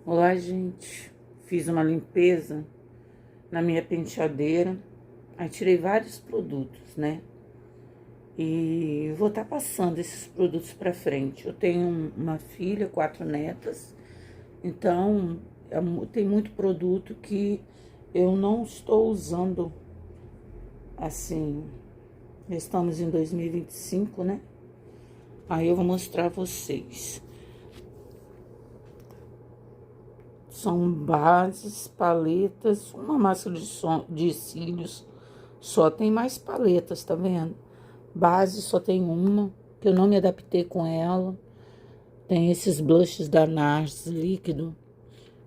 Olá, gente. Fiz uma limpeza na minha penteadeira. Aí tirei vários produtos, né? E vou estar passando esses produtos para frente. Eu tenho uma filha, 4 netas. Então, tem muito produto que eu não estou usando assim. Estamos em 2025, né? Aí eu vou mostrar a vocês. São bases, paletas, uma máscara de cílios. Só tem mais paletas, tá vendo? Base só tem uma, que eu não me adaptei com ela. Tem esses blushes da NARS líquido,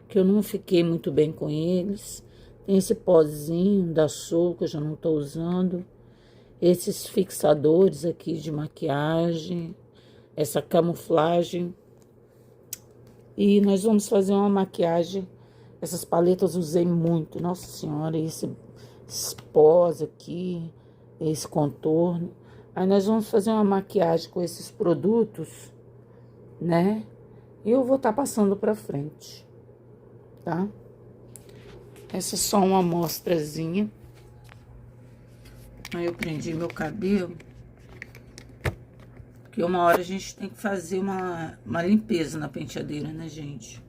que eu não fiquei muito bem com eles. Tem esse pozinho da Sol, que eu já não tô usando. Esses fixadores aqui de maquiagem. Essa camuflagem. E nós vamos fazer uma maquiagem. Essas paletas eu usei muito. Nossa Senhora, esse pós aqui, esse contorno. Aí nós vamos fazer uma maquiagem com esses produtos, né? E eu vou estar passando pra frente, tá? Essa é só uma amostrazinha. Aí eu prendi meu cabelo. Porque uma hora a gente tem que fazer uma limpeza na penteadeira, né, gente?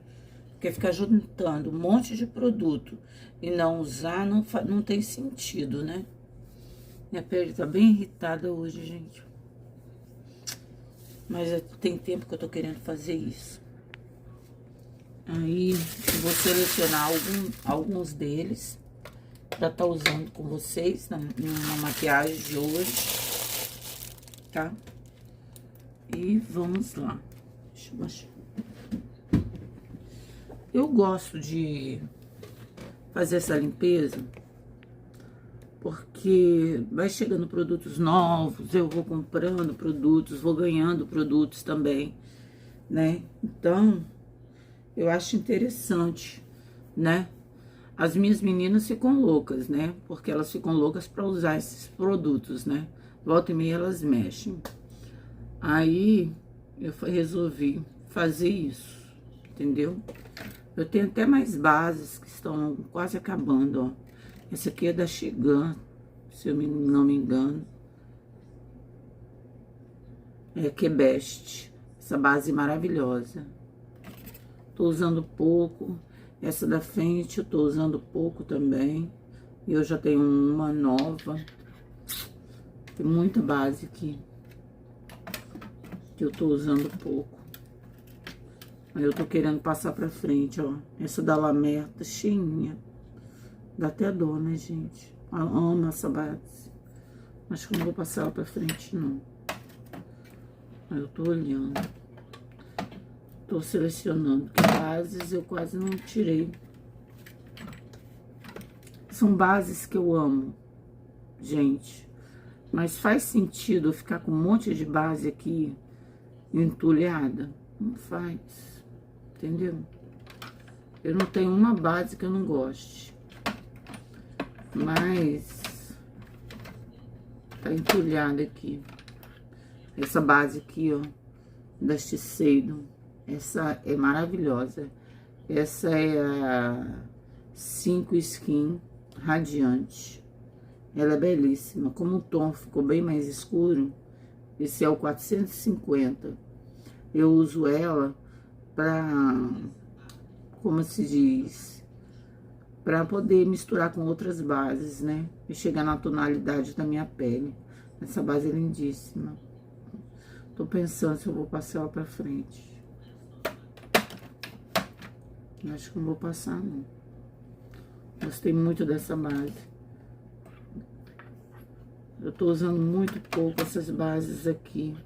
Porque ficar juntando um monte de produto e não usar não tem sentido, né? Minha pele tá bem irritada hoje, gente. Mas tem tempo que eu tô querendo fazer isso. Aí, eu vou selecionar alguns deles pra tá usando com vocês na maquiagem de hoje, tá? E vamos lá. Deixa eu baixar. Eu gosto de fazer essa limpeza porque vai chegando produtos novos, eu vou comprando produtos, vou ganhando produtos também, né? Então, eu acho interessante, né? As minhas meninas ficam loucas, né? Porque elas ficam loucas para usar esses produtos, né? Volta e meia elas mexem. Aí, eu resolvi fazer isso, entendeu? Eu tenho até mais bases que estão quase acabando, ó. Essa aqui é da Chegan, se eu não me engano. É Quebest. Essa base maravilhosa. Tô usando pouco. Essa da frente eu tô usando pouco também. E eu já tenho uma nova. Tem muita base aqui que eu tô usando pouco. Aí eu tô querendo passar pra frente, ó. Essa da La Mer tá cheinha. Dá até dó, né, gente? Eu amo essa base. Acho que eu não vou passar ela pra frente, não. Aí eu tô olhando. Tô selecionando. Que bases eu quase não tirei. São bases que eu amo, gente. Mas faz sentido eu ficar com um monte de base aqui entulhada? Não faz. Entendeu? Eu não tenho uma base que eu não goste. Mas tá entulhada aqui. Essa base aqui, ó, da Shiseido. Essa é maravilhosa. Essa é a 5 Skin Radiante. Ela é belíssima. Como o tom ficou bem mais escuro, esse é o 450. Eu uso ela pra, como se diz, pra poder misturar com outras bases, né? E chegar na tonalidade da minha pele. Essa base é lindíssima. Tô pensando se eu vou passar ela pra frente. Acho que não vou passar, não. Gostei muito dessa base. Eu tô usando muito pouco essas bases aqui.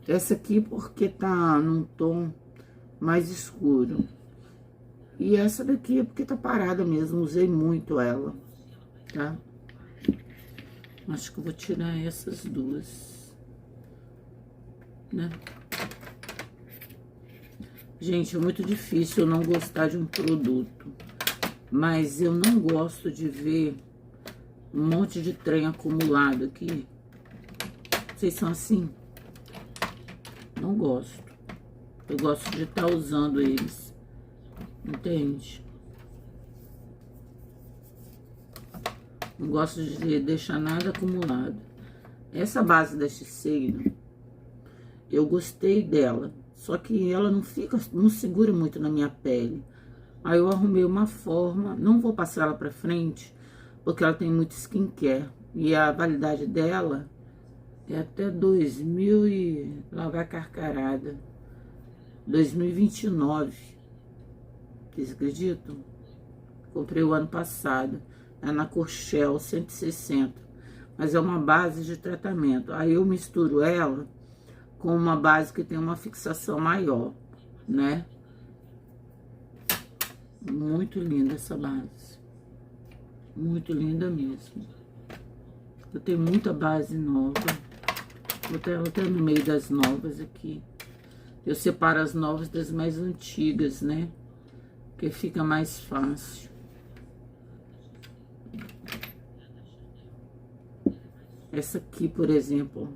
Essa aqui porque tá num tom mais escuro. E essa daqui é porque tá parada mesmo, usei muito ela, tá? Acho que eu vou tirar essas duas, né? Gente, é muito difícil eu não gostar de um produto. Mas eu não gosto de ver um monte de trem acumulado aqui. Vocês são assim? Não gosto. Eu gosto de estar usando eles. Entende? Não gosto de deixar nada acumulado. Essa base da Shiseido, eu gostei dela. Só que ela não segura muito na minha pele. Aí eu arrumei uma forma, não vou passar ela pra frente, porque ela tem muito skincare. E a validade dela é até 2000 e... lá vai carcarada. 2029. Vocês acreditam? Comprei o ano passado. É na Corchel 160. Mas é uma base de tratamento. Aí eu misturo ela com uma base que tem uma fixação maior, né? Muito linda essa base. Muito linda mesmo. Eu tenho muita base nova. Vou até no meio das novas aqui. Eu separo as novas das mais antigas, né? Porque fica mais fácil. Essa aqui, por exemplo,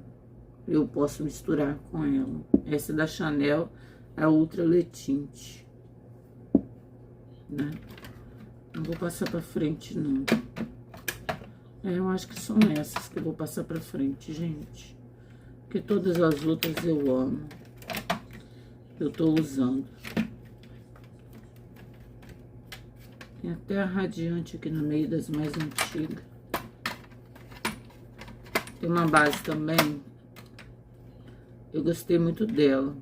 eu posso misturar com ela. Essa da Chanel é a Ultra Le Tinte, né? Não vou passar pra frente, não. Eu acho que são essas que eu vou passar pra frente, gente. Porque todas as outras eu amo. Eu tô usando. Tem até a Radiante aqui no meio das mais antigas. Tem uma base também. Eu gostei muito dela.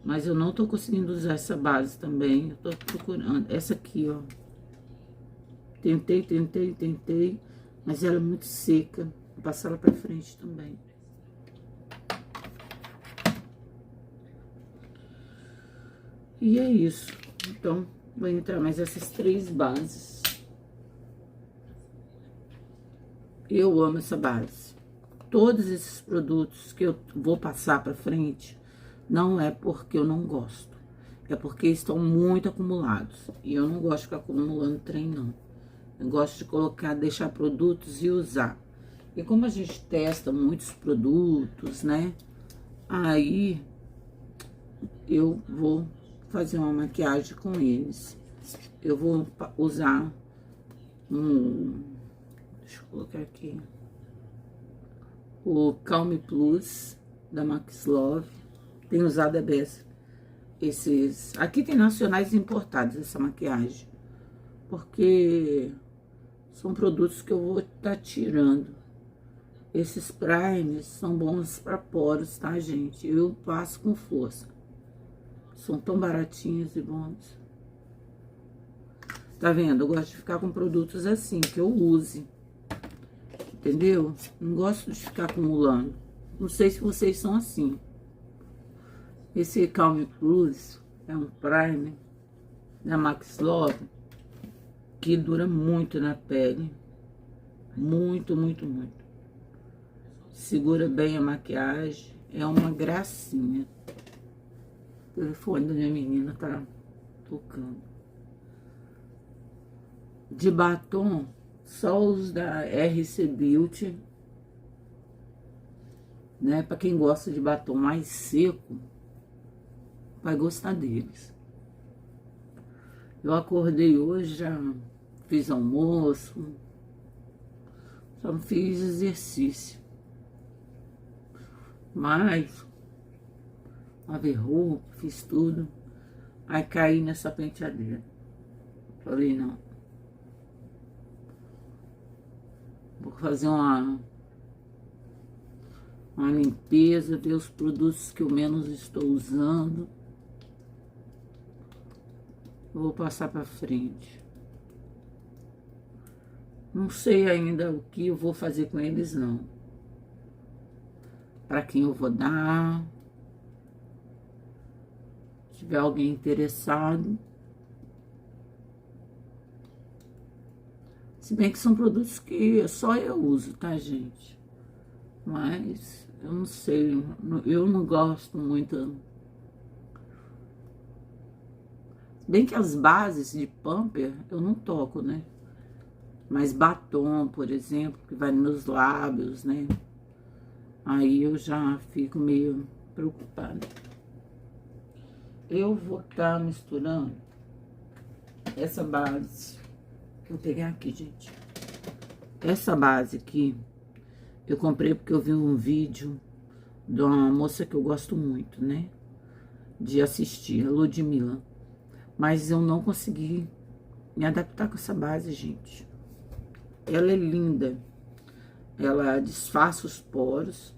Mas eu não tô conseguindo usar essa base também. Eu tô procurando. Essa aqui, ó. Tentei. Mas ela é muito seca. Vou passar ela pra frente também. E é isso. Então, vou entrar mais essas 3 bases. Eu amo essa base. Todos esses produtos que eu vou passar pra frente, não é porque eu não gosto. É porque estão muito acumulados. E eu não gosto de ficar acumulando trem, não. Eu gosto de colocar, deixar produtos e usar. E como a gente testa muitos produtos, né? Aí, eu vou fazer uma maquiagem com eles. Eu vou usar deixa eu colocar aqui. O Calme Plus da Max Love. Tenho usado a beça. Esses... Aqui tem nacionais importados essa maquiagem. Porque são produtos que eu vou estar tirando. Esses primes são bons para poros, tá, gente? Eu passo com força. São tão baratinhos e bons. Tá vendo? Eu gosto de ficar com produtos assim, que eu use. Entendeu? Não gosto de ficar acumulando. Não sei se vocês são assim. Esse Calme Plus é um primer da Max Love que dura muito na pele. Muito. Segura bem a maquiagem. É uma gracinha. O telefone da minha menina tá tocando. De batom, só os da RC Beauty, né? Pra quem gosta de batom mais seco, vai gostar deles. Eu acordei hoje, já fiz almoço, só não fiz exercício. Mas, lavei roupa, fiz tudo. Aí caí nessa penteadeira. Falei, não. Vou fazer uma limpeza, ver os produtos que eu menos estou usando. Vou passar para frente. Não sei ainda o que eu vou fazer com eles, não. Para quem eu vou dar. Se tiver alguém interessado. Se bem que são produtos que só eu uso, tá, gente? Mas eu não sei, eu não gosto muito. Se bem que as bases de pamper eu não toco, né? Mas batom, por exemplo, que vai nos meus lábios, né? Aí eu já fico meio preocupada. Eu vou estar misturando essa base. Vou pegar aqui, gente. Essa base aqui, eu comprei porque eu vi um vídeo de uma moça que eu gosto muito, né? De assistir, a Ludmilla. Mas eu não consegui me adaptar com essa base, gente. Ela é linda. Ela disfarça os poros.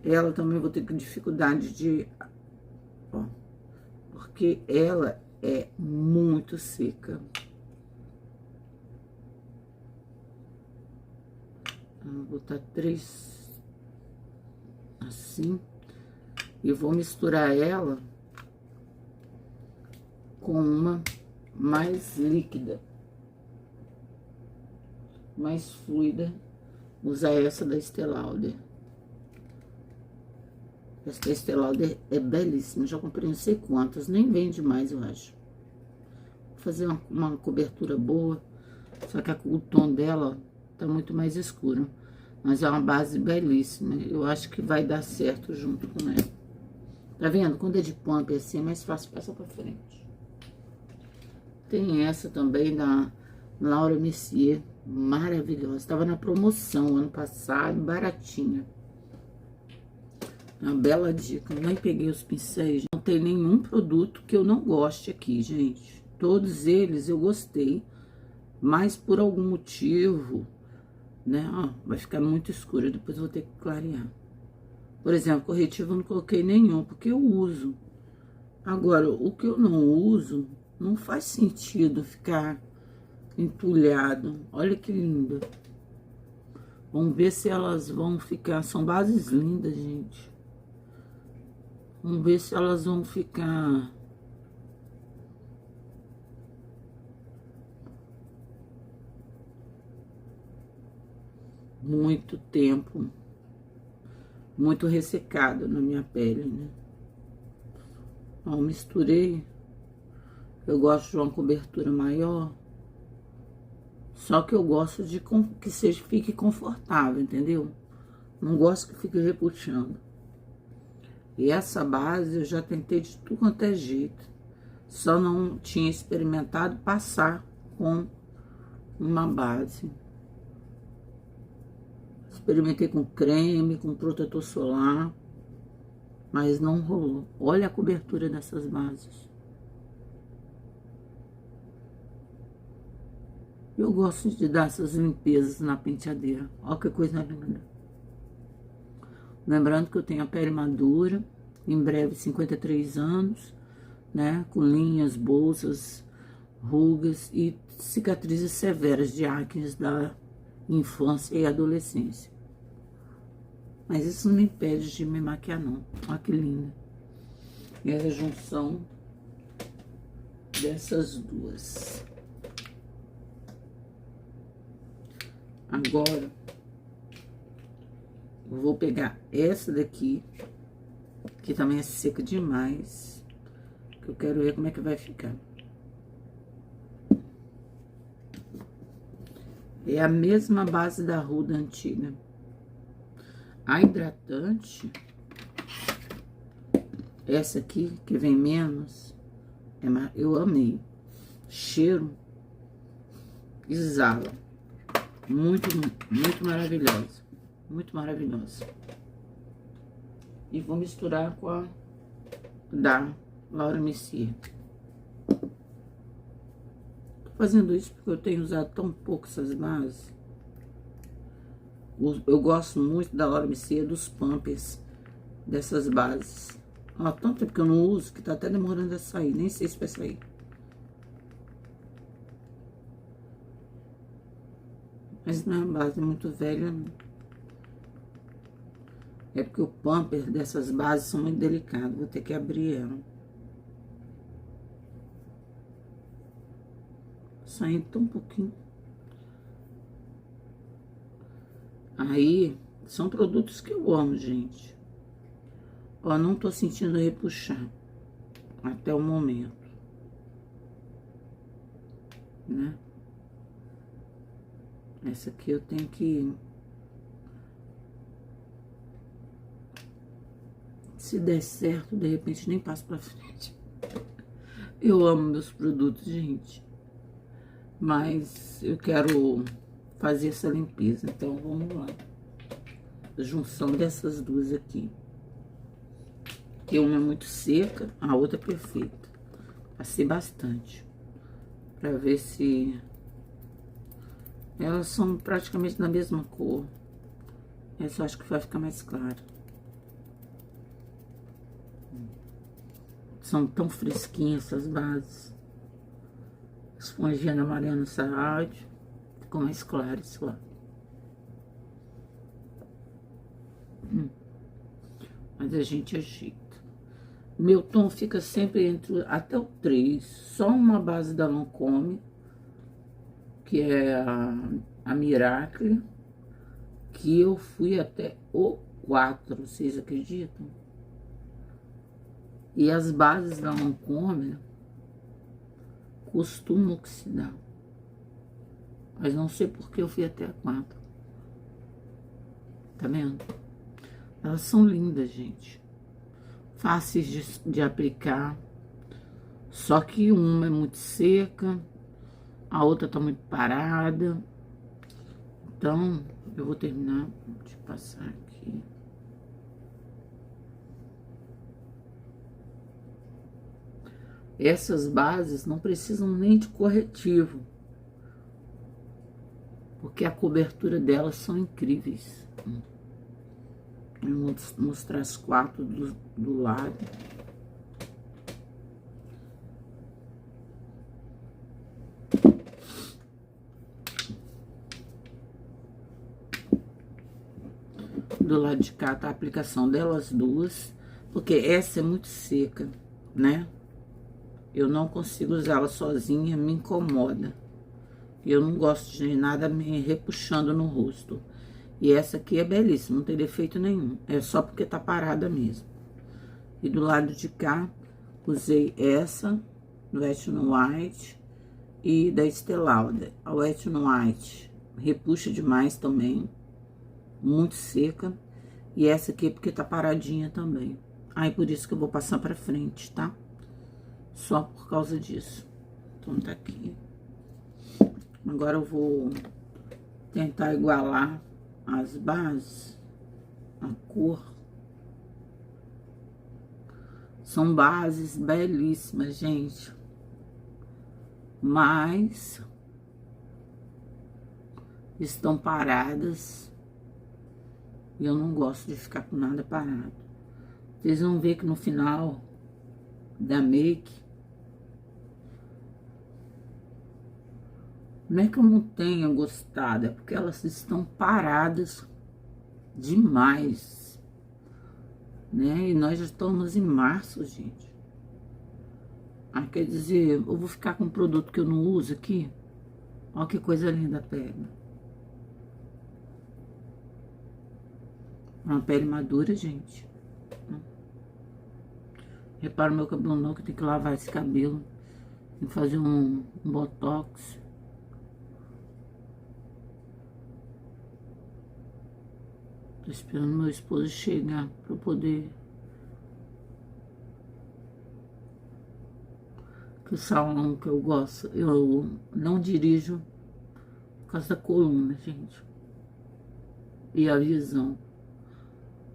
Ela também vou ter dificuldade de... Ó, porque ela é muito seca. Vou botar 3 assim. E vou misturar ela com uma mais líquida, mais fluida. Usar essa da Estée Lauder. Essa da Estée Lauder é belíssima. Já comprei não sei quantas. Nem vende mais, eu acho. Vou fazer uma cobertura boa. Só que o tom dela tá muito mais escuro. Mas é uma base belíssima. Eu acho que vai dar certo junto com ela. Tá vendo? Quando é de pump assim, é mais fácil passar pra frente. Tem essa também da Laura Mercier. Maravilhosa. Estava na promoção ano passado, baratinha. Uma bela dica. Eu nem peguei os pincéis. Não tem nenhum produto que eu não goste aqui, gente. Todos eles eu gostei. Mas por algum motivo, né? Ó, vai ficar muito escuro. Depois eu vou ter que clarear. Por exemplo, corretivo eu não coloquei nenhum, porque eu uso. Agora, o que eu não uso, não faz sentido ficar entulhado. Olha que lindo. Vamos ver se elas vão ficar... São bases lindas, gente. Vamos ver se elas vão ficar... muito tempo. Muito ressecado na minha pele, né? Ó, misturei. Eu gosto de uma cobertura maior. Só que eu gosto de que fique confortável, entendeu? Não gosto que fique repuxando. E essa base eu já tentei de tudo quanto é jeito. Só não tinha experimentado passar com uma base. Experimentei com creme, com protetor solar. Mas não rolou. Olha a cobertura dessas bases. Eu gosto de dar essas limpezas na penteadeira. Olha que coisa linda. Lembrando que eu tenho a pele madura, em breve 53 anos, né? Com linhas, bolsas, rugas e cicatrizes severas de acne da infância e adolescência. Mas isso não me impede de me maquiar, não. Olha que linda. E essa junção dessas duas. Agora, eu vou pegar essa daqui, que também é seca demais, que eu quero ver como é que vai ficar. É a mesma base da Ruda antiga. A hidratante, essa aqui, que vem menos, eu amei. Cheiro, exala. Muito, muito maravilhosa. Muito maravilhosa. E vou misturar com a da Laura Mercier. Tô fazendo isso porque eu tenho usado tão pouco essas bases. Eu gosto muito da Laura Mercier, dos pumpers, dessas bases. Ó, tanto tempo que eu não uso que tá até demorando a sair. Nem sei se vai sair. Mas não é uma base muito velha, não. É porque o pumper dessas bases são muito delicados. Vou ter que abrir ela. Saindo tão pouquinho. Aí, são produtos que eu amo, gente. Ó, não tô sentindo repuxar. Até o momento. Né? Essa aqui eu tenho que... Se der certo, de repente nem passo pra frente. Eu amo meus produtos, gente. Mas eu quero fazer essa limpeza, então vamos lá. A junção dessas duas aqui. Que uma é muito seca, a outra é perfeita. Passei bastante. Pra ver se... Elas são praticamente da mesma cor. Essa eu acho que vai ficar mais clara. São tão fresquinhas essas bases. Esponjinha da Mariana Saad. Ficou mais claro esse lado. Mas a gente ajeita. Meu tom fica sempre entre até o 3. Só uma base da Lancôme, que é a Miracle, que eu fui até o 4, vocês acreditam? E as bases da Lancôme costumam oxidar. Mas não sei por que eu fui até a 4. Tá vendo? Elas são lindas, gente. Fáceis de aplicar. Só que uma é muito seca, a outra tá muito parada. Então, eu vou terminar de passar aqui. Essas bases não precisam nem de corretivo, porque a cobertura delas são incríveis. Eu vou mostrar as 4 do lado. Do lado de cá tá a aplicação delas duas, porque essa é muito seca, né? Eu não consigo usá-la sozinha, me incomoda. Eu não gosto de nada me repuxando no rosto. E essa aqui é belíssima, não tem defeito nenhum. É só porque tá parada mesmo. E do lado de cá, usei essa, do Wet n White e da Estée Lauder. A Wet n White repuxa demais também, muito seca. E essa aqui é porque tá paradinha também. Aí por isso que eu vou passar pra frente, tá? Só por causa disso. Então tá aqui. Agora eu vou tentar igualar as bases, a cor. São bases belíssimas, gente. Mas estão paradas. E eu não gosto de ficar com nada parado. Vocês vão ver que no final da make, não é que eu não tenha gostado, é porque elas estão paradas demais, né? E nós já estamos em março, gente. Ah, quer dizer, eu vou ficar com um produto que eu não uso aqui. Olha que coisa linda a pele. Uma pele madura, gente. Repara o meu cabelo não, que tem que lavar esse cabelo. Tem que fazer um botox. Tô esperando meu esposo chegar pra eu poder... Que o salão que eu gosto, eu não dirijo por causa da coluna, gente. E a visão.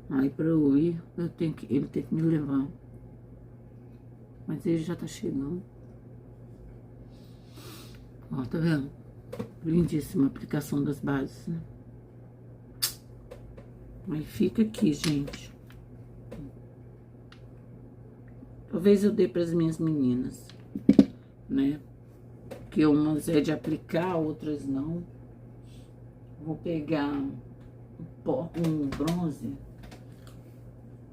Aí pra eu ir, ele tem que me levar. Mas ele já tá chegando. Ó, tá vendo? Lindíssima a aplicação das bases, né? Aí fica aqui, gente. Talvez eu dê para as minhas meninas, né? Que umas é de aplicar, outras não. Vou pegar um bronze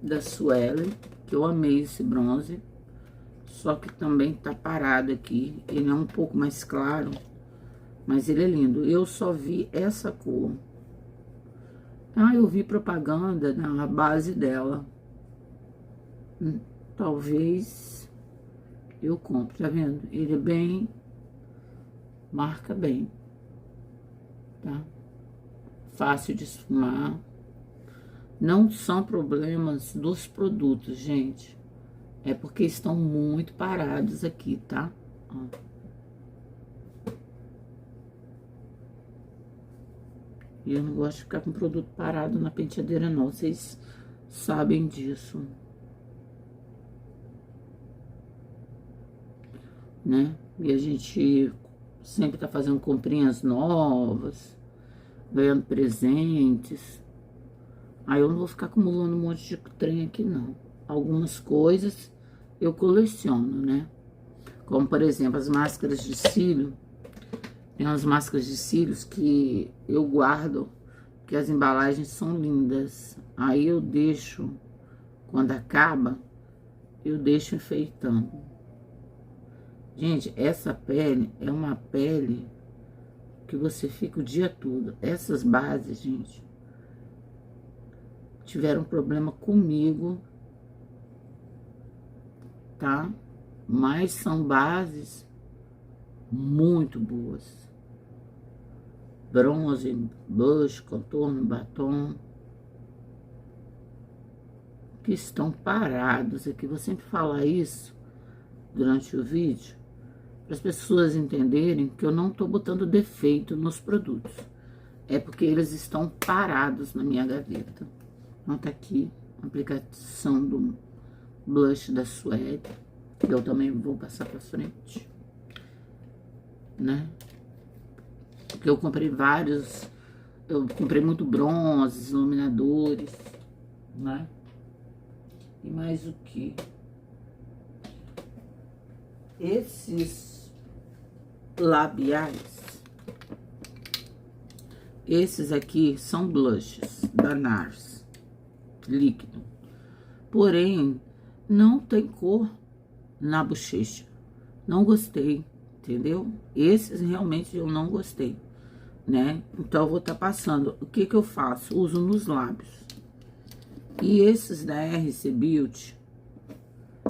da Suelen, que eu amei esse bronze. Só que também tá parado aqui. Ele é um pouco mais claro, mas ele é lindo. Eu só vi essa cor. Ah, eu vi propaganda na base dela. Talvez eu compre, tá vendo? Ele é bem... Marca bem, tá? Fácil de esfumar. Não são problemas dos produtos, gente. É porque estão muito parados aqui, tá? Ó. E eu não gosto de ficar com produto parado na penteadeira, não. Vocês sabem disso, né? E a gente sempre tá fazendo comprinhas novas, ganhando presentes. Aí eu não vou ficar acumulando um monte de trem aqui, não. Algumas coisas eu coleciono, né? Como, por exemplo, as máscaras de cílio. Tem umas máscaras de cílios que eu guardo, que as embalagens são lindas. Aí eu deixo, quando acaba, eu deixo enfeitando. Gente, essa pele é uma pele que você fica o dia todo. Essas bases, gente, tiveram problema comigo, tá? Mas são bases muito boas. Bronze, blush, contorno, batom, que estão parados aqui. Vou sempre falar isso durante o vídeo, para as pessoas entenderem que eu não tô botando defeito nos produtos. É porque eles estão parados na minha gaveta. Então tá aqui a aplicação do blush da Suede, que eu também vou passar pra frente, né? Porque eu comprei vários, eu comprei muito bronzes, iluminadores, né? E mais o que? Esses labiais, esses aqui são blushes da NARS, líquido. Porém, não tem cor na bochecha. Não gostei, entendeu? Esses realmente eu não gostei, né? Então eu vou estar passando. O que que eu faço? Uso nos lábios. E esses da RC Beauty,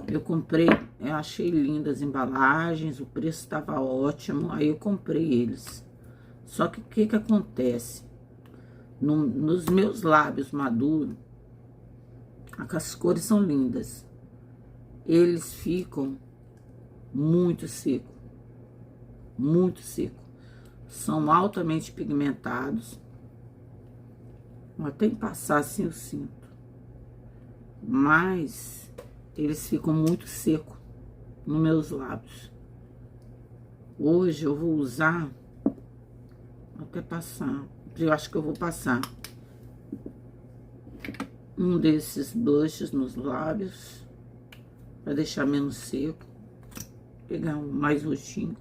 eu comprei, eu achei lindas as embalagens, o preço estava ótimo, aí eu comprei eles. Só que o que que acontece? Nos meus lábios maduros, as cores são lindas. Eles ficam muito seco, muito seco. São altamente pigmentados. Até em passar assim eu sinto. Mas eles ficam muito secos nos meus lábios. Hoje eu vou usar, até passar, eu acho que eu vou passar um desses blushes nos lábios, para deixar menos seco. Pegar um mais roxinho.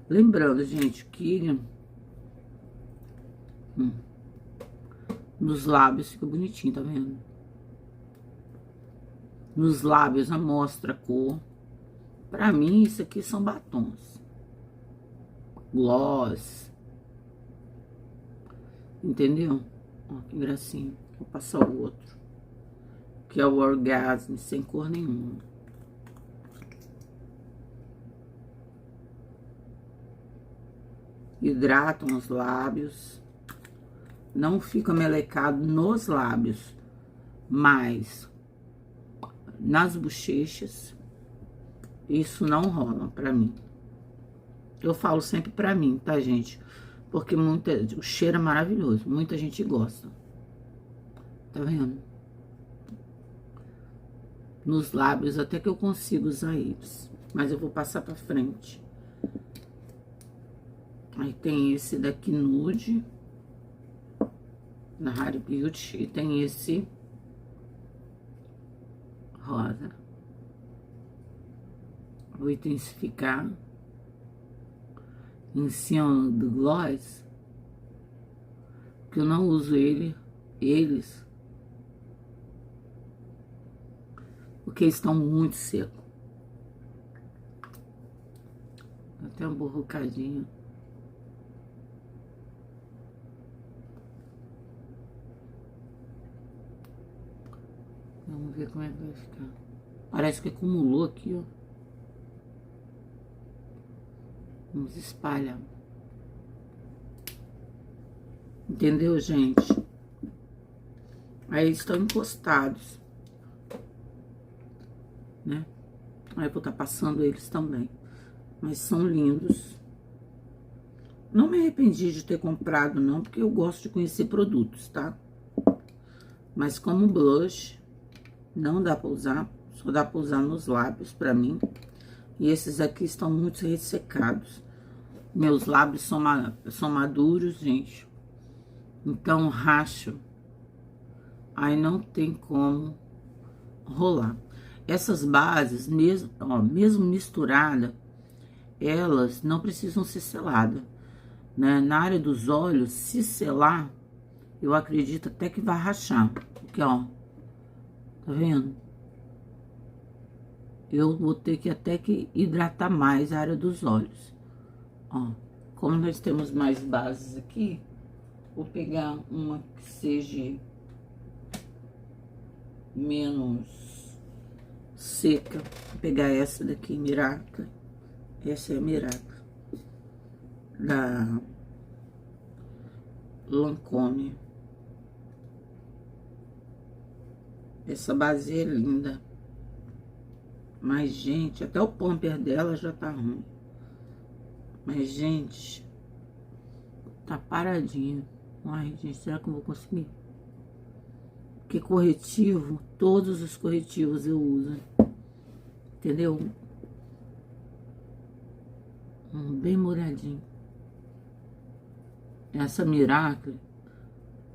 Lembrando, gente, que nos lábios fica bonitinho, tá vendo? Nos lábios mostra a cor. Pra mim, isso aqui são batons. Gloss. Entendeu? Ó, que gracinha. Vou passar o outro. Que é o Orgasm, sem cor nenhuma. Hidratam os lábios. Não fica melecado nos lábios, mas nas bochechas, isso não rola pra mim. Eu falo sempre pra mim, tá, gente? Porque o cheiro é maravilhoso, muita gente gosta. Tá vendo? Nos lábios até que eu consigo usar eles, mas eu vou passar pra frente. Aí tem esse daqui nude, na Rare Beauty, e tem esse rosa. Vou intensificar em cima do gloss, que eu não uso eles, porque estão muito secos. Até um borrocadinho. Vamos ver como é que vai ficar. Parece que acumulou aqui, ó. Vamos espalhar. Entendeu, gente? Aí estão encostados. Aí eu vou estar passando eles também. Mas são lindos. Não me arrependi de ter comprado, não, porque eu gosto de conhecer produtos, tá? Mas como blush, não dá pra usar. Só dá pra usar nos lábios, pra mim. E esses aqui estão muito ressecados. Meus lábios são maduros, gente. Então, racho. Aí não tem como rolar. Essas bases, mesmo, ó, mesmo misturada, elas não precisam ser seladas, né? Na área dos olhos, se selar, eu acredito até que vai rachar. Porque, ó, tá vendo? Eu vou ter que até que hidratar mais a área dos olhos. Ó, como nós temos mais bases aqui, vou pegar uma que seja menos seca. Vou pegar essa daqui, Miracle. Essa é a Miracle da Lancôme. Essa base é linda. Mas, gente, até o pamper dela já tá ruim. Mas, gente, tá paradinho. Ai, gente, será que eu vou conseguir? Porque corretivo, todos os corretivos eu uso. Entendeu? Bem molhadinho. Essa Miracle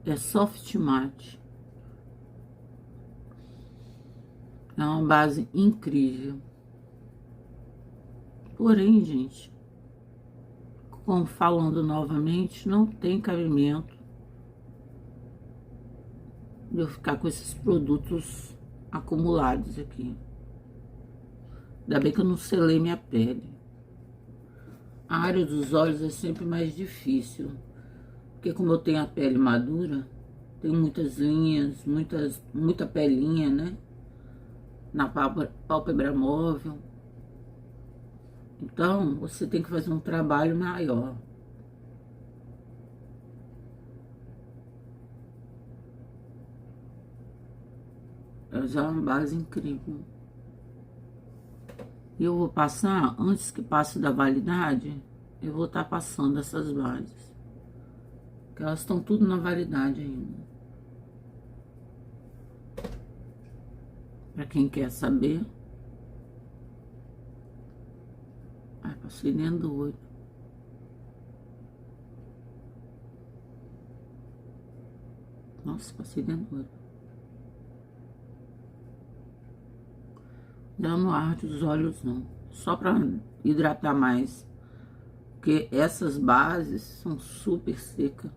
é soft matte. É uma base incrível. Porém, gente, como falando novamente, não tem cabimento de eu ficar com esses produtos acumulados aqui. Ainda bem que eu não selei minha pele. A área dos olhos é sempre mais difícil. Porque como eu tenho a pele madura, tem muitas linhas, muita pelinha, né? Na pálpebra móvel. Então, você tem que fazer um trabalho maior. Já é uma base incrível. E eu vou passar, antes que passe da validade, eu vou estar passando essas bases. Porque elas estão tudo na validade ainda. Pra quem quer saber. Ai, passei dentro do olho. Nossa, passei dentro do olho. Não, não arde os olhos, não. Só pra hidratar mais. Porque essas bases são super secas.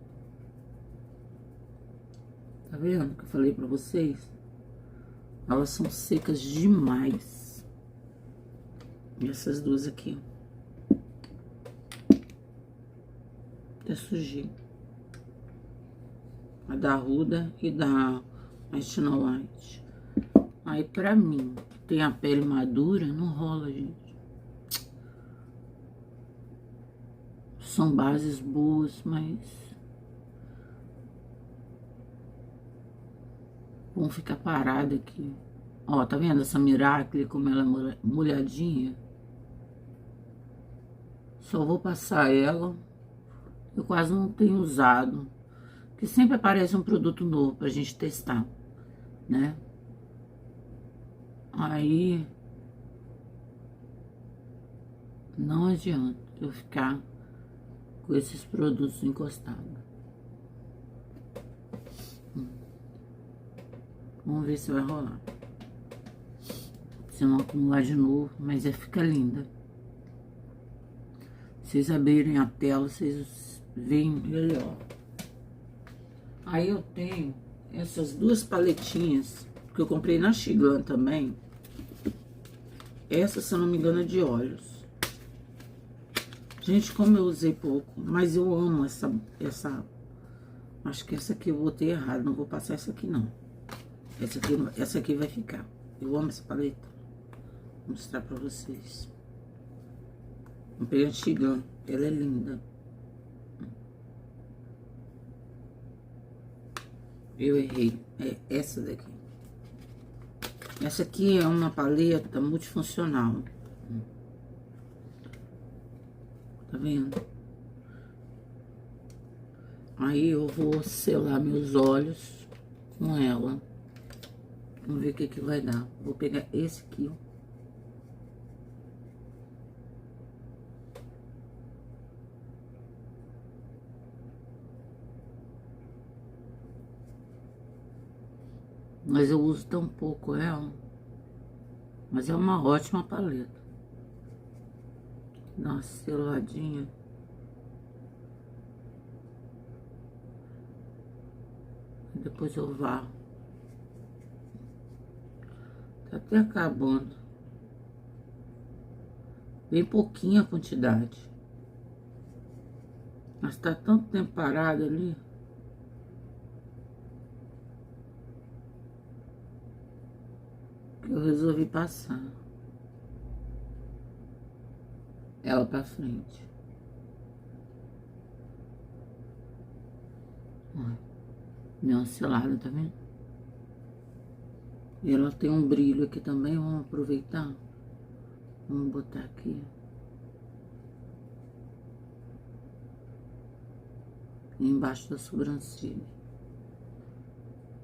Tá vendo que eu falei pra vocês? Elas são secas demais. E essas duas aqui, ó. Até sujei. A da Ruda e da Snow White. Aí, pra mim, que tem a pele madura, não rola, gente. São bases boas, mas vão ficar parada aqui. Ó, tá vendo essa Miracle, como ela é molhadinha? Só vou passar ela. Eu quase não tenho usado. Porque sempre aparece um produto novo pra gente testar, né? Aí não adianta eu ficar com esses produtos encostados. Vamos ver se vai rolar. Se não acumular de novo, mas fica linda. Vocês abrirem a tela, vocês veem melhor. Aí eu tenho essas duas paletinhas que eu comprei na Xiglan também. Essa, se eu não me engano, é de olhos. Gente, como eu usei pouco, mas eu amo essa... Acho que essa aqui eu botei errado, não vou passar essa aqui, não. Essa aqui vai ficar. Eu amo essa paleta. Vou mostrar pra vocês. Comprei a Xiglan, ela é linda. Eu errei, é essa daqui. Essa aqui é uma paleta multifuncional. Tá vendo? Aí eu vou selar meus olhos com ela. Vamos ver o que vai dar. Vou pegar esse aqui, ó. Mas eu uso tão pouco ela. Mas é uma ótima paleta. Dá uma seladinha. E depois eu varro. Tá até acabando. Bem pouquinha a quantidade. Mas tá tanto tempo parado ali. Que eu resolvi passar ela pra frente. Olha, deu uma selada, tá vendo? E ela tem um brilho aqui também, vamos aproveitar. Vamos botar aqui. E embaixo da sobrancelha.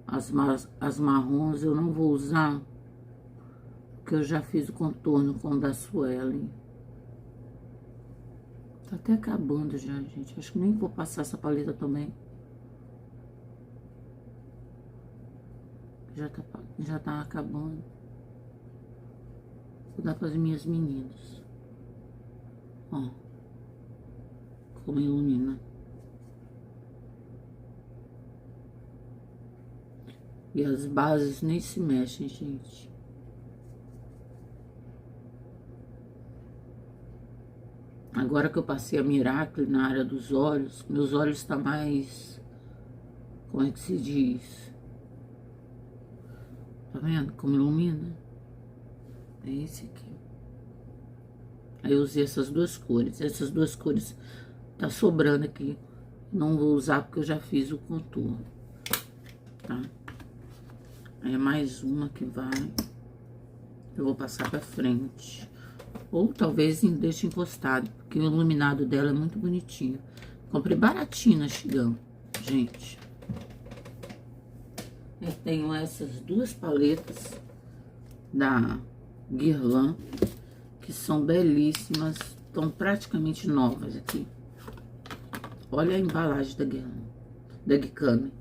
As marrons eu não vou usar, porque eu já fiz o contorno com o da Suelen. Tá até acabando já, gente. Acho que nem vou passar essa paleta também. Já tá acabando. Vou dar para as minhas meninas. Ó. Como ilumina. E as bases nem se mexem, gente. Agora que eu passei a Miracle na área dos olhos, meus olhos estão mais... Como é que se diz? Tá vendo como ilumina? É esse aqui. Aí eu usei essas duas cores. Essas duas cores tá sobrando aqui. Não vou usar porque eu já fiz o contorno. Tá? Aí é mais uma que vai. Eu vou passar pra frente. Ou talvez deixe encostado, porque o iluminado dela é muito bonitinho. Comprei baratinho na Xigão, gente. Eu tenho essas duas paletas da Guerlain, que são belíssimas, estão praticamente novas aqui. Olha a embalagem da Guerlain, da Gicame.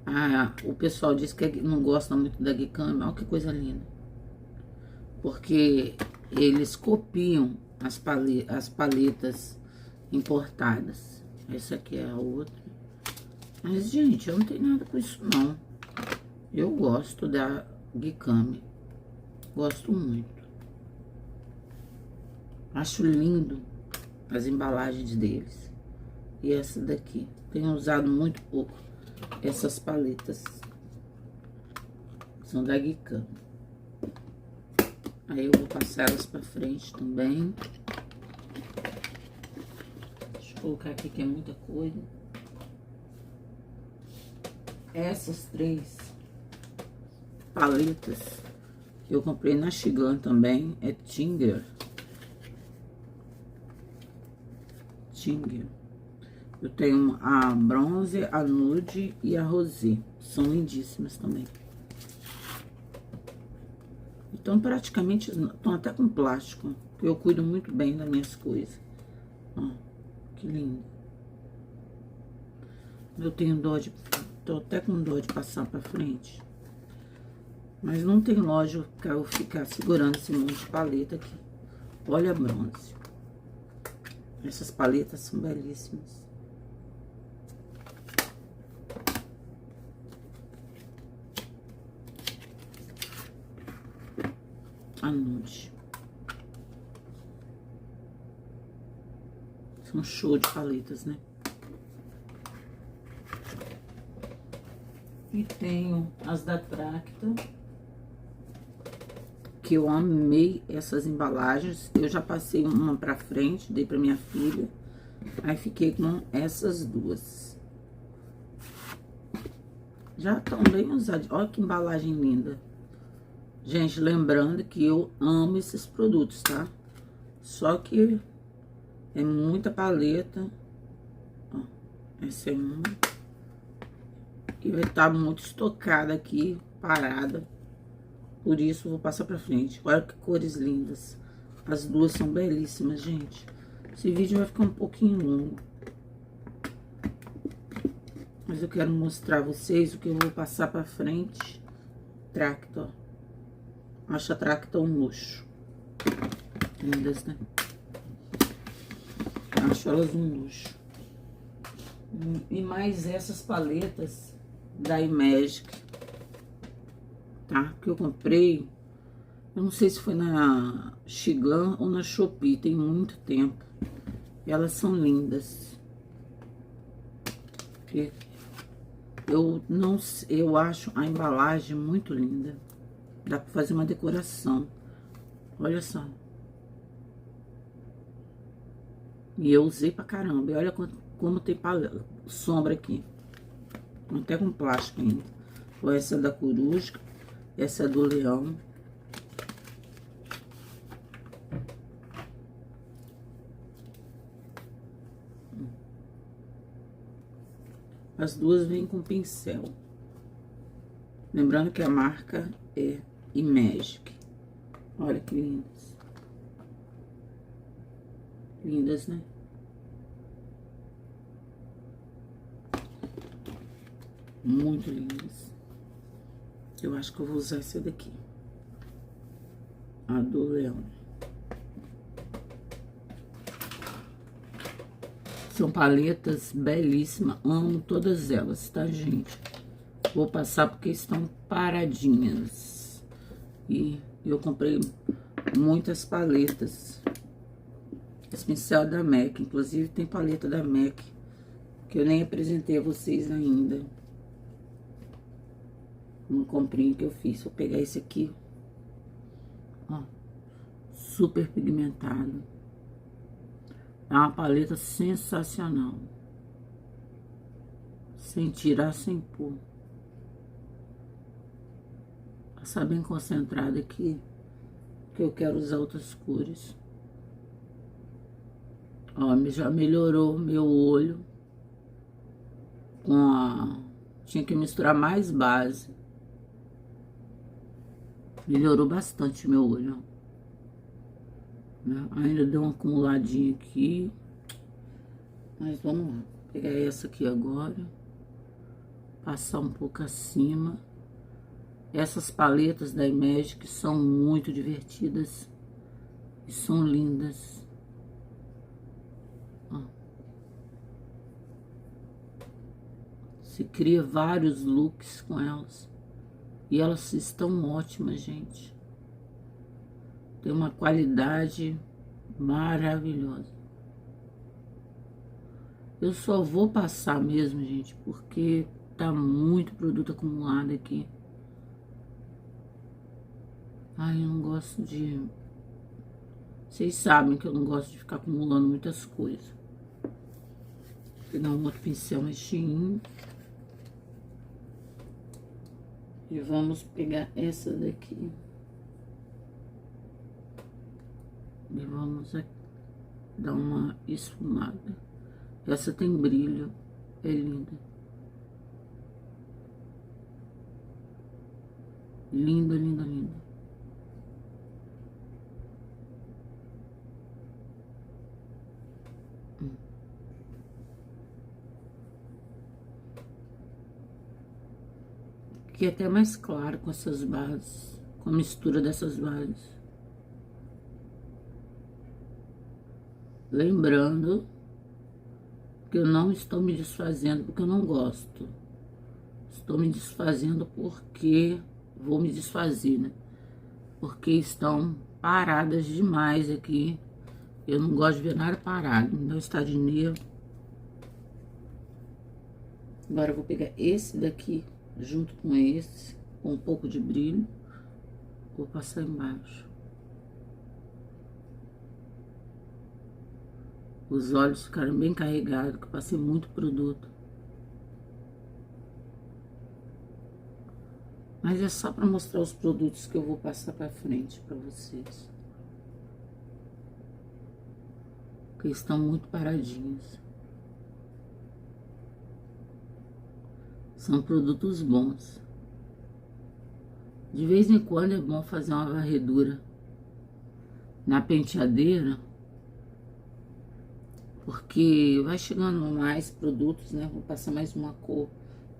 Ah, o pessoal diz que não gosta muito da Gicame, olha que coisa linda. Porque eles copiam as paletas importadas. Essa aqui é a outra. Mas, gente, eu não tenho nada com isso, não. Eu gosto da Gicame. Gosto muito. Acho lindo as embalagens deles. E essa daqui. Tenho usado muito pouco essas paletas. São da Gicame. Aí eu vou passar elas pra frente também. Deixa eu colocar aqui que é muita coisa. Essas três paletas que eu comprei na Xiglan também é Tinger. Eu tenho a bronze, a nude e a rosé. São lindíssimas também. Então, praticamente, estão até com plástico. Eu cuido muito bem das minhas coisas. Ó, que lindo. Eu tenho dó de... Tô até com dó de passar pra frente. Mas não tem lógica eu ficar segurando esse monte de paleta aqui. Olha a bronze. Essas paletas são belíssimas. A nude. São show de paletas, né? E tenho as da Tracta, que eu amei essas embalagens. Eu já passei uma pra frente, dei pra minha filha. Aí fiquei com essas duas. Já estão bem usadas. Olha que embalagem linda. Gente, lembrando que eu amo esses produtos, tá? Só que é muita paleta. Ó, essa é uma. E vai estar muito estocada aqui, parada. Por isso, eu vou passar pra frente. Olha que cores lindas. As duas são belíssimas, gente. Esse vídeo vai ficar um pouquinho longo. Mas eu quero mostrar a vocês o que eu vou passar pra frente. Tracta, ó. Acho a Tracta um luxo. Lindas, né? Acho elas um luxo. E mais essas paletas da Imagic, tá? Que eu comprei. Eu não sei se foi na Xiglan ou na Shopee, tem muito tempo. E elas são lindas. Eu acho a embalagem muito linda. Dá pra fazer uma decoração. Olha só. E eu usei pra caramba. E olha como tem sombra aqui. Até com plástico ainda. Essa é da coruja. Essa é do leão. As duas vêm com pincel. Lembrando que a marca é Imagic. Olha que lindas. Lindas, né? Muito lindas. Eu acho que eu vou usar essa daqui. A do leão. São paletas belíssimas. Amo todas elas, tá, gente? Vou passar porque estão paradinhas. E eu comprei muitas paletas. Esse pincel da MAC. Inclusive, tem paleta da MAC. Que eu nem apresentei a vocês ainda. Um comprinho que eu fiz. Vou pegar esse aqui. Ó. Super pigmentado. É uma paleta sensacional. Sem tirar, sem pôr. Passar bem concentrada aqui. Que eu quero usar outras cores. Ó, já melhorou meu olho. Com a... Tinha que misturar mais base. Melhorou bastante meu olho. Ainda deu uma acumuladinha aqui. Mas vamos lá. Vou pegar essa aqui agora. Passar um pouco acima. Essas paletas da Imagic são muito divertidas. E são lindas. Ó. Se cria vários looks com elas. E elas estão ótimas, gente. Tem uma qualidade maravilhosa. Eu só vou passar mesmo, gente, porque tá muito produto acumulado aqui. Ai, eu não gosto de... Vocês sabem que eu não gosto de ficar acumulando muitas coisas. Vou pegar um outro pincel mais cheinho. E vamos pegar essa daqui. E vamos dar uma esfumada. Essa tem brilho. É linda. Linda, linda, linda. Aqui é até mais claro com essas bases. Com a mistura dessas bases. Lembrando que eu não estou me desfazendo porque eu não gosto. Estou me desfazendo porque vou me desfazer, né? Porque estão paradas demais aqui. Eu não gosto de ver nada parado. Me dá um estado de nervo. Agora eu vou pegar esse daqui junto com esse, com um pouco de brilho. Vou passar embaixo. Os olhos ficaram bem carregados, que eu passei muito produto. Mas é só para mostrar os produtos que eu vou passar para frente para vocês. Porque estão muito paradinhos. São produtos bons. De vez em quando é bom fazer uma varredura na penteadeira, porque vai chegando mais produtos, né? Vou passar mais uma cor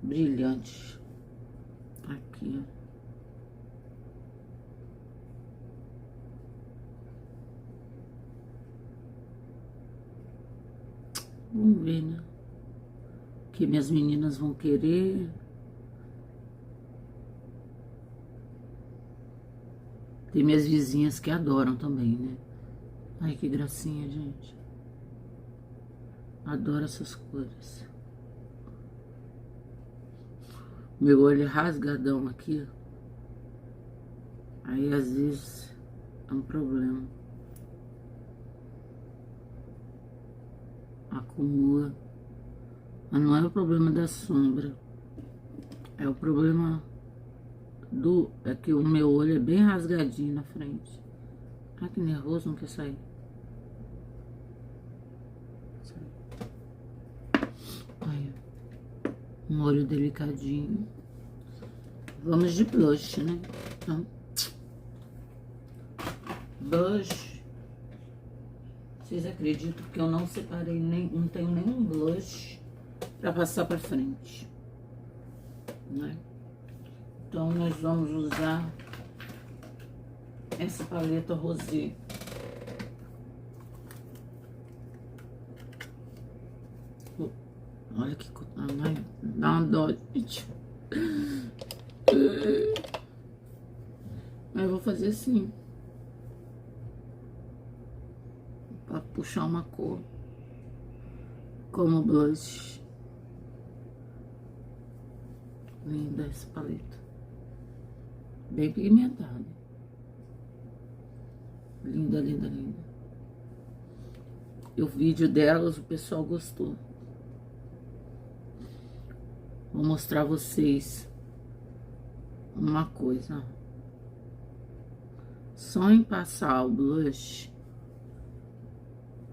brilhante aqui, ó. Vamos ver, né? O que minhas meninas vão querer. Tem minhas vizinhas que adoram também, né? Ai, que gracinha, gente. Adoro essas cores. Meu olho é rasgadão aqui. Aí, às vezes, é um problema. Acumula. Mas não é o problema da sombra. É o problema é que o meu olho é bem rasgadinho na frente. Ai, que nervoso, não quer sair. Aí, um olho delicadinho. Vamos de blush, né? Então, blush. Vocês acreditam que eu não separei não tenho nenhum blush para passar para frente, né? Então, nós vamos usar essa paleta rosé. Olha que... dá uma dó, gente. Mas eu vou fazer assim. Pra puxar uma cor. Como blush. Linda essa paleta. Bem pigmentada. Linda, linda, linda. E o vídeo delas, o pessoal gostou. Vou mostrar a vocês uma coisa. Só em passar o blush,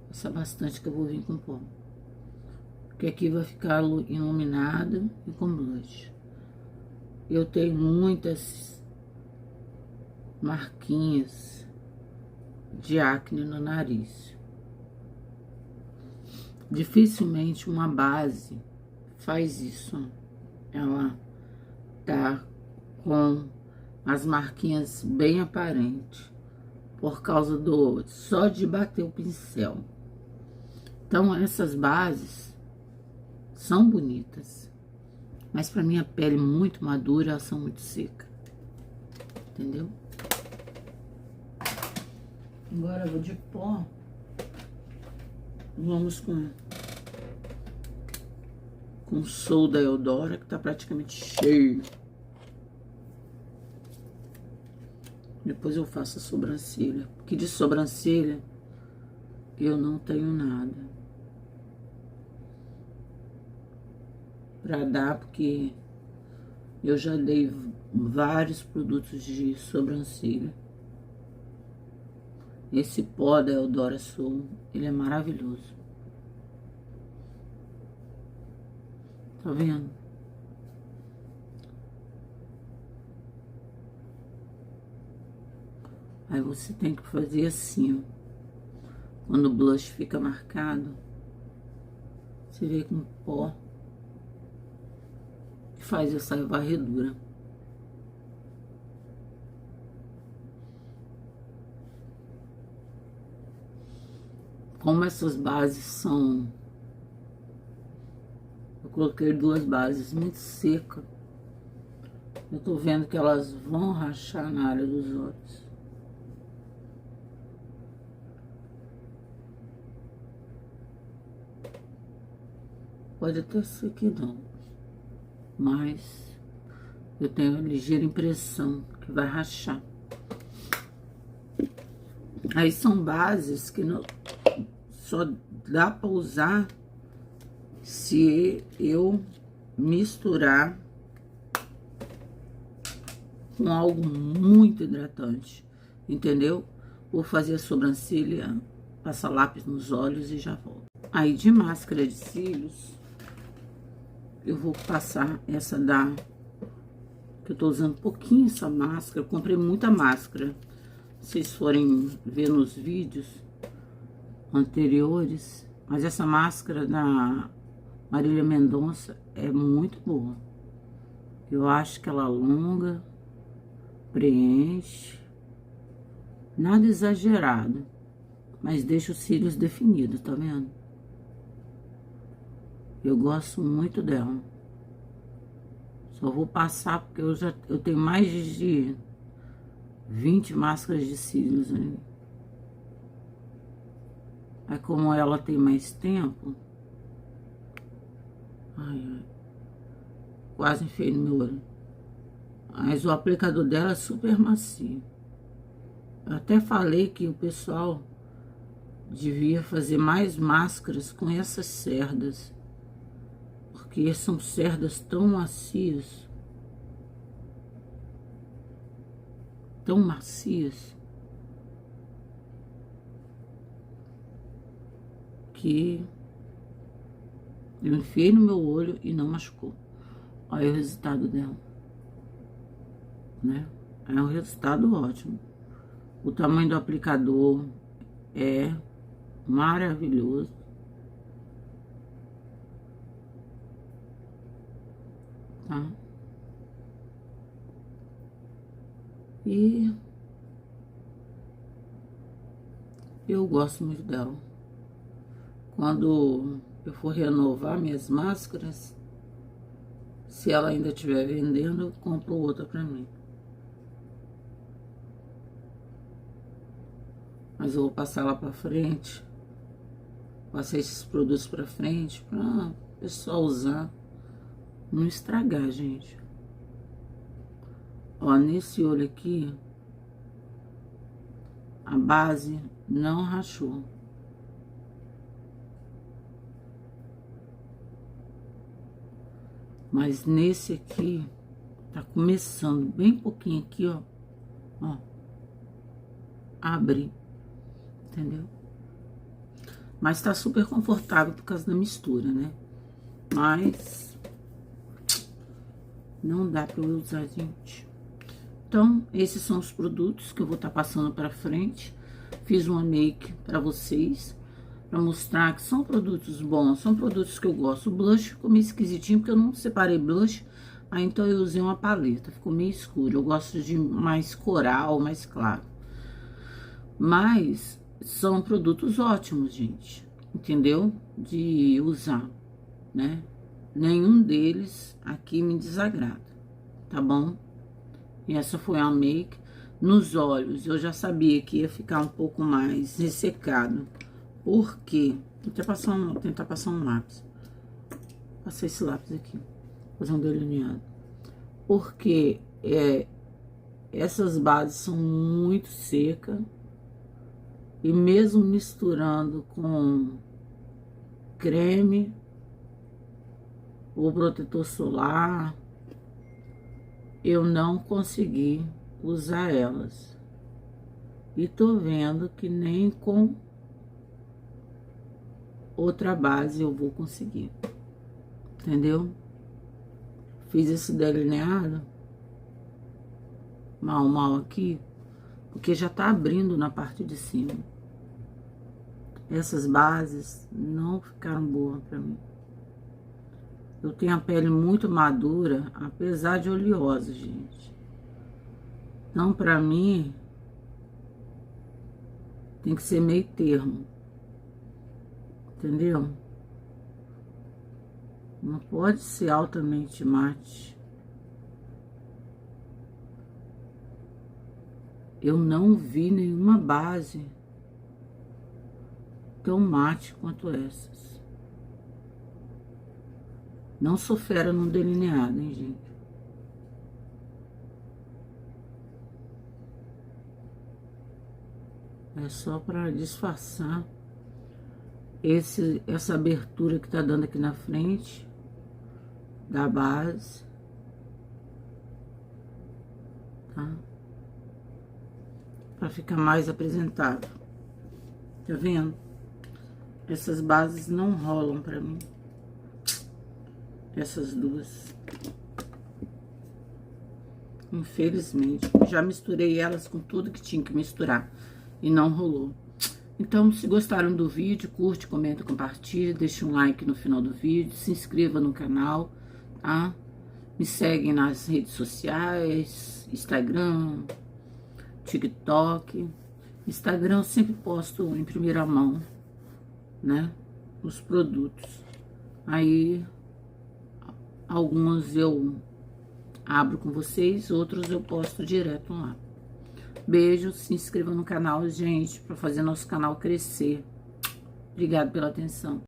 passa bastante que eu vou vir com pó. Porque aqui vai ficar iluminado e com blush. Eu tenho muitas marquinhas de acne no nariz. Dificilmente uma base faz isso. Ela tá com as marquinhas bem aparentes por causa só de bater o pincel. Então essas bases são bonitas, mas para minha pele muito madura, elas são muito secas. Entendeu? Agora eu vou de pó. Vamos com o Sol da Eudora, que tá praticamente cheio. Depois eu faço a sobrancelha, porque de sobrancelha eu não tenho nada pra dar, porque eu já dei vários produtos de sobrancelha. Esse pó da Eudora Soul, ele é maravilhoso. Tá vendo? Aí você tem que fazer assim, ó. Quando o blush fica marcado, você vem com pó e faz essa varredura. Como essas bases são... Eu coloquei duas bases muito secas. Eu tô vendo que elas vão rachar na área dos olhos. Pode até ser que não, mas eu tenho a ligeira impressão que vai rachar. Aí são bases que só dá para usar se eu misturar com algo muito hidratante, entendeu? Vou fazer a sobrancelha, passar lápis nos olhos e já volto. Aí, de máscara de cílios, eu vou passar essa que eu tô usando pouquinho essa máscara. Eu comprei muita máscara. Se vocês forem ver nos vídeos anteriores, mas essa máscara da Marília Mendonça é muito boa. Eu acho que ela alonga, preenche, nada exagerado, mas deixa os cílios definidos, tá vendo? Eu gosto muito dela. Só vou passar porque eu tenho mais de 20 máscaras de cílios ali. Aí como ela tem mais tempo, ai, quase enfiei no meu olho. Mas o aplicador dela é super macio. Eu até falei que o pessoal devia fazer mais máscaras com essas cerdas, porque são cerdas tão macias, que eu enfiei no meu olho e não machucou. Olha o resultado dela, né? É um resultado ótimo. O tamanho do aplicador é maravilhoso. Tá? E eu gosto muito dela. Quando eu for renovar minhas máscaras, se ela ainda estiver vendendo, eu compro outra pra mim. Mas eu vou passar lá pra frente, passar esses produtos pra frente, pra o pessoal usar, não estragar, gente. Ó, nesse olho aqui, a base não rachou. Mas nesse aqui, tá começando bem pouquinho aqui, ó. Ó. Abre. Entendeu? Mas tá super confortável por causa da mistura, né? Mas não dá pra eu usar, gente. Então, esses são os produtos que eu vou estar passando pra frente. Fiz uma make pra vocês, pra mostrar que são produtos bons, são produtos que eu gosto. O blush ficou meio esquisitinho, porque eu não separei blush, aí então eu usei uma paleta, ficou meio escuro. Eu gosto de mais coral, mais claro. Mas são produtos ótimos, gente, entendeu? De usar, né? Nenhum deles aqui me desagrada, tá bom? E essa foi a make. Nos olhos, eu já sabia que ia ficar um pouco mais ressecado. Por quê? Vou tentar passar um lápis. Passei esse lápis aqui, fazer um delineado. Porque essas bases são muito secas. E mesmo misturando com creme ou protetor solar, eu não consegui usar elas. E tô vendo que nem com outra base eu vou conseguir. Entendeu? Fiz esse delineado mal aqui, porque já tá abrindo na parte de cima. Essas bases não ficaram boas pra mim. Eu tenho a pele muito madura, apesar de oleosa, gente. Então, pra mim, tem que ser meio termo. Entendeu? Não pode ser altamente mate. Eu não vi nenhuma base tão mate quanto essas. Não sou fera no delineado, hein, gente? É só pra disfarçar essa abertura que tá dando aqui na frente da base. tá? Pra ficar mais apresentável. Tá vendo? Essas bases não rolam pra mim. Essas duas. Infelizmente. Já misturei elas com tudo que tinha que misturar. E não rolou. Então, se gostaram do vídeo, curte, comenta, compartilha. Deixa um like no final do vídeo. Se inscreva no canal, tá? Me seguem nas redes sociais. Instagram, TikTok. Instagram eu sempre posto em primeira mão, né? Os produtos. Aí, alguns eu abro com vocês, outros eu posto direto lá. Beijo, se inscreva no canal, gente, para fazer nosso canal crescer. Obrigada pela atenção.